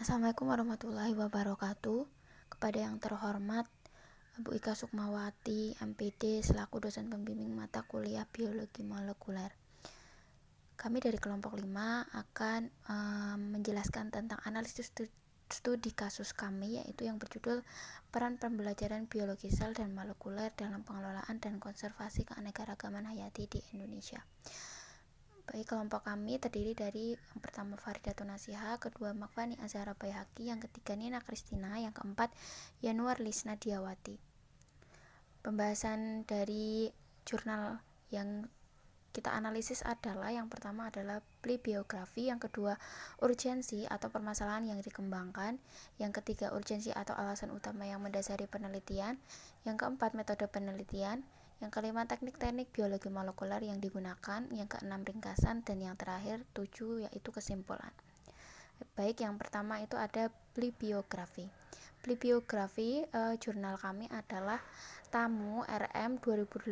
Assalamualaikum warahmatullahi wabarakatuh. Kepada yang terhormat Bu Ika Sukmawati, MPD, selaku dosen pembimbing mata kuliah Biologi Molekuler. Kami dari kelompok 5 akan menjelaskan tentang analisis studi kasus kami, yaitu yang berjudul Peran Pembelajaran Biologi Sel dan Molekuler dalam Pengelolaan dan Konservasi Keanekaragaman Hayati di Indonesia. Baik, kelompok kami terdiri dari yang pertama Faridatun Nasiha, kedua Makfani Azhara Baihaqi, yang ketiga Nina Kristina, yang keempat Yanuar Lisna Diawati. Pembahasan dari jurnal yang kita analisis adalah yang pertama adalah bibliografi, yang kedua urgensi atau permasalahan yang dikembangkan, yang ketiga urgensi atau alasan utama yang mendasari penelitian, yang keempat metode penelitian, yang kelima teknik-teknik biologi molekuler yang digunakan, yang keenam ringkasan, dan yang terakhir 7 yaitu kesimpulan. Baik, yang pertama itu ada bibliografi. Bibliografi jurnal kami adalah Tamu RM 2018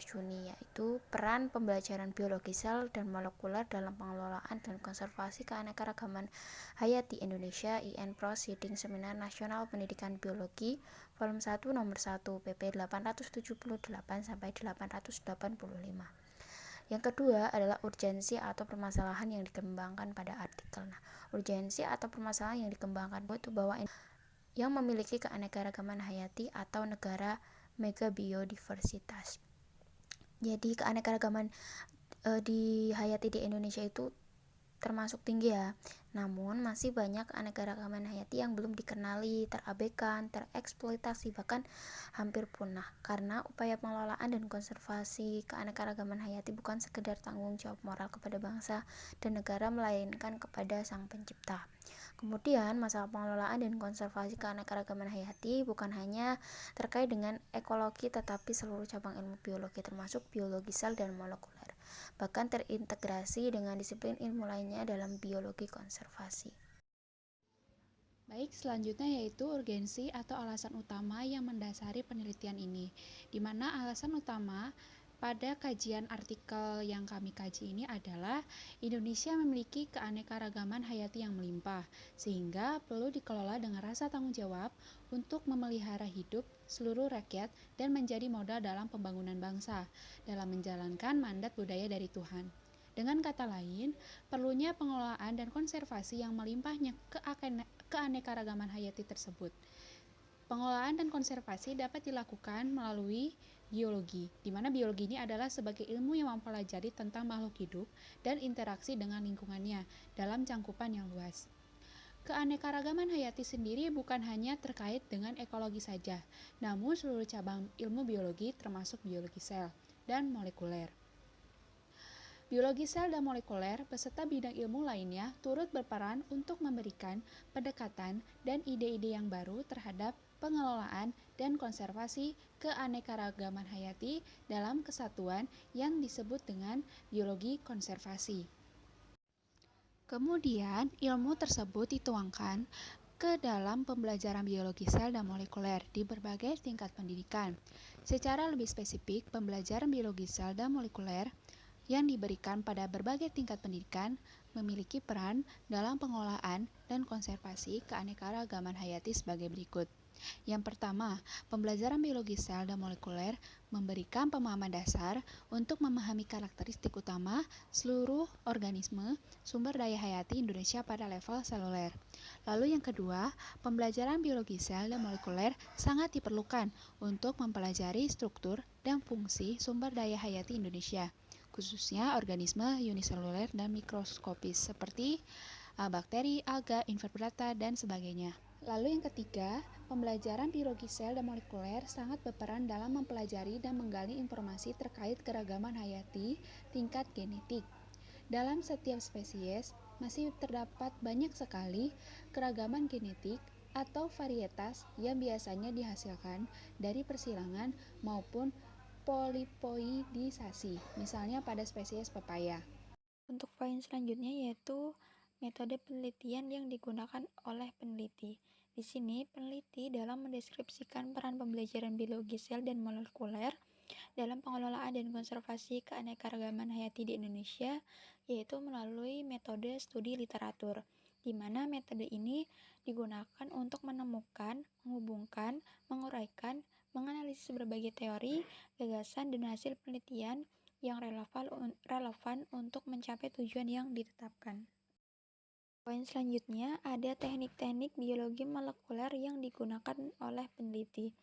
Juni, yaitu peran pembelajaran biologi sel dan molekuler dalam pengelolaan dan konservasi keanekaragaman hayati Indonesia IN Proceeding Seminar Nasional Pendidikan Biologi Volume 1 Nomor 1 pp 878 sampai 885. Yang kedua adalah urgensi atau permasalahan yang dikembangkan pada artikel. Urgensi atau permasalahan yang dikembangkan itu bahwa yang memiliki keanekaragaman hayati atau negara megabiodiversitas. Jadi keanekaragaman di hayati di Indonesia itu termasuk tinggi ya. Namun masih banyak keanekaragaman hayati yang belum dikenali, terabaikan, tereksploitasi, bahkan hampir punah. Karena upaya pengelolaan dan konservasi keanekaragaman hayati bukan sekedar tanggung jawab moral kepada bangsa dan negara, melainkan kepada Sang Pencipta. Kemudian, masalah pengelolaan dan konservasi keanekaragaman hayati bukan hanya terkait dengan ekologi, tetapi seluruh cabang ilmu biologi termasuk biologi sel dan molekuler, bahkan terintegrasi dengan disiplin ilmu lainnya dalam biologi konservasi. Baik, selanjutnya yaitu urgensi atau alasan utama yang mendasari penelitian ini, di mana alasan utama pada kajian artikel yang kami kaji ini adalah Indonesia memiliki keanekaragaman hayati yang melimpah, sehingga perlu dikelola dengan rasa tanggung jawab untuk memelihara hidup seluruh rakyat dan menjadi modal dalam pembangunan bangsa, dalam menjalankan mandat budaya dari Tuhan. Dengan kata lain, perlunya pengelolaan dan konservasi yang melimpahnya keanekaragaman hayati tersebut. Pengelolaan dan konservasi dapat dilakukan melalui biologi, di mana biologi ini adalah sebagai ilmu yang mempelajari tentang makhluk hidup dan interaksi dengan lingkungannya dalam cangkupan yang luas. Keanekaragaman hayati sendiri bukan hanya terkait dengan ekologi saja, namun seluruh cabang ilmu biologi termasuk biologi sel dan molekuler. Biologi sel dan molekuler beserta bidang ilmu lainnya turut berperan untuk memberikan pendekatan dan ide-ide yang baru terhadap pengelolaan dan konservasi keanekaragaman hayati dalam kesatuan yang disebut dengan biologi konservasi. Kemudian, ilmu tersebut dituangkan ke dalam pembelajaran biologi sel dan molekuler di berbagai tingkat pendidikan. Secara lebih spesifik, pembelajaran biologi sel dan molekuler yang diberikan pada berbagai tingkat pendidikan memiliki peran dalam pengelolaan dan konservasi keanekaragaman hayati sebagai berikut. Yang pertama, pembelajaran biologi sel dan molekuler memberikan pemahaman dasar untuk memahami karakteristik utama seluruh organisme sumber daya hayati Indonesia pada level seluler. Lalu yang kedua, pembelajaran biologi sel dan molekuler sangat diperlukan untuk mempelajari struktur dan fungsi sumber daya hayati Indonesia, khususnya organisme uniseluler dan mikroskopis seperti bakteri, alga, invertebrata, dan sebagainya. Lalu yang ketiga, pembelajaran biologi sel dan molekuler sangat berperan dalam mempelajari dan menggali informasi terkait keragaman hayati tingkat genetik. Dalam setiap spesies, masih terdapat banyak sekali keragaman genetik atau varietas yang biasanya dihasilkan dari persilangan maupun polipoidisasi, misalnya pada spesies pepaya. Untuk poin selanjutnya yaitu metode penelitian yang digunakan oleh peneliti. Di sini, peneliti dalam mendeskripsikan peran pembelajaran biologi sel dan molekuler dalam pengelolaan dan konservasi keanekaragaman hayati di Indonesia, yaitu melalui metode studi literatur. di mana metode ini digunakan untuk menemukan, menghubungkan, menguraikan, menganalisis berbagai teori, gagasan, dan hasil penelitian yang relevan untuk mencapai tujuan yang ditetapkan. Poin selanjutnya ada teknik-teknik biologi molekuler yang digunakan oleh peneliti.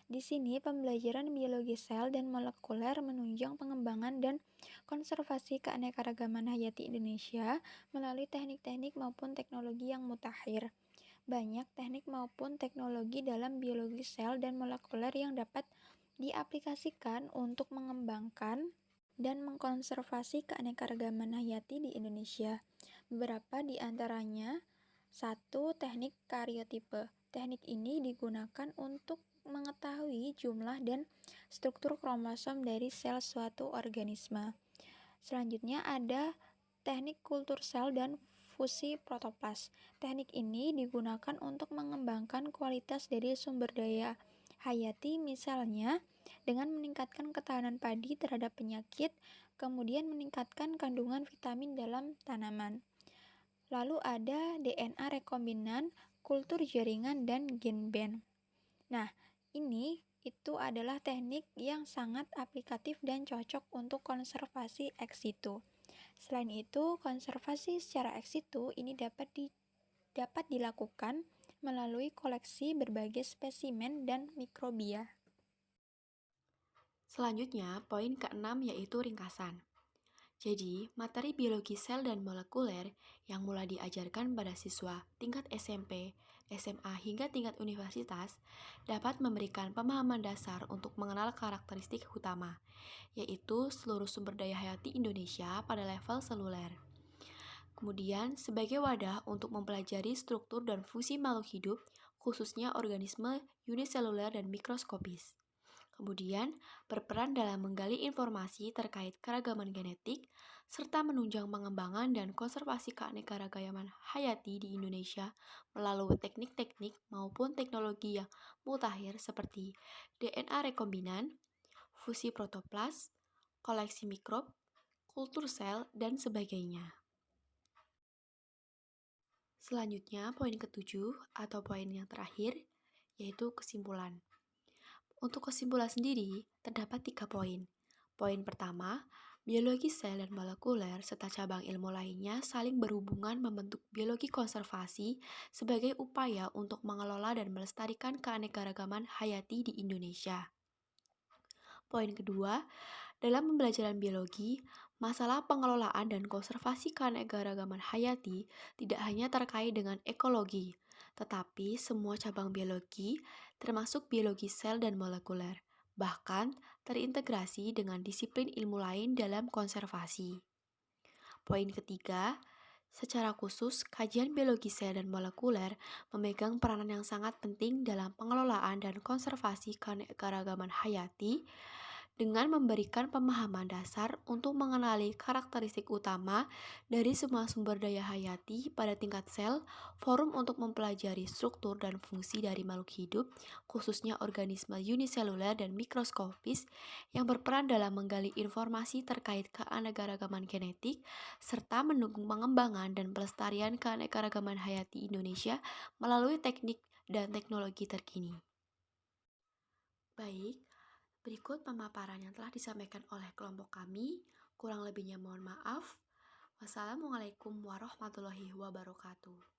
Di sini, pembelajaran biologi sel dan molekuler menunjang pengembangan dan konservasi keanekaragaman hayati Indonesia melalui teknik-teknik maupun teknologi yang mutakhir. Banyak teknik maupun teknologi dalam biologi sel dan molekuler yang dapat diaplikasikan untuk mengembangkan dan mengkonservasi keanekaragaman hayati di Indonesia. Beberapa di antaranya, 1. Teknik karyotipe. Teknik ini digunakan untuk mengetahui jumlah dan struktur kromosom dari sel suatu organisme. Selanjutnya ada teknik kultur sel dan fusi protoplas. Teknik ini digunakan untuk mengembangkan kualitas dari sumber daya hayati, misalnya dengan meningkatkan ketahanan padi terhadap penyakit, kemudian meningkatkan kandungan vitamin dalam tanaman. Lalu ada DNA rekombinan, kultur jaringan, dan gen band. Nah, itu adalah teknik yang sangat aplikatif dan cocok untuk konservasi ex situ. Selain itu, konservasi secara ex situ ini dapat dilakukan melalui koleksi berbagai spesimen dan mikrobia. Selanjutnya, poin ke-6 yaitu ringkasan. Jadi, materi biologi sel dan molekuler yang mulai diajarkan pada siswa tingkat SMP, SMA hingga tingkat universitas dapat memberikan pemahaman dasar untuk mengenal karakteristik utama, yaitu seluruh sumber daya hayati Indonesia pada level seluler. Kemudian, sebagai wadah untuk mempelajari struktur dan fungsi makhluk hidup, khususnya organisme uniseluler dan mikroskopis. Kemudian, berperan dalam menggali informasi terkait keragaman genetik, serta menunjang pengembangan dan konservasi keanekaragaman hayati di Indonesia melalui teknik-teknik maupun teknologi yang mutakhir seperti DNA rekombinan, fusi protoplas, koleksi mikrob, kultur sel, dan sebagainya. Selanjutnya, poin ke-7 atau poin yang terakhir, yaitu kesimpulan. Untuk kesimpulan sendiri, terdapat 3 poin. Poin pertama, biologi sel dan molekuler serta cabang ilmu lainnya saling berhubungan membentuk biologi konservasi sebagai upaya untuk mengelola dan melestarikan keanekaragaman hayati di Indonesia. Poin kedua, dalam pembelajaran biologi, masalah pengelolaan dan konservasi keanekaragaman hayati tidak hanya terkait dengan ekologi, tetapi semua cabang biologi, termasuk biologi sel dan molekuler, bahkan terintegrasi dengan disiplin ilmu lain dalam konservasi. Poin ketiga, secara khusus, kajian biologi sel dan molekuler memegang peranan yang sangat penting dalam pengelolaan dan konservasi keanekaragaman hayati dengan memberikan pemahaman dasar untuk mengenali karakteristik utama dari semua sumber daya hayati pada tingkat sel, forum untuk mempelajari struktur dan fungsi dari makhluk hidup, khususnya organisme uniseluler dan mikroskopis, yang berperan dalam menggali informasi terkait keanekaragaman genetik, serta mendukung pengembangan dan pelestarian keanekaragaman hayati Indonesia melalui teknik dan teknologi terkini. Baik, berikut pemaparan yang telah disampaikan oleh kelompok kami. Kurang lebihnya mohon maaf. Wassalamualaikum warahmatullahi wabarakatuh.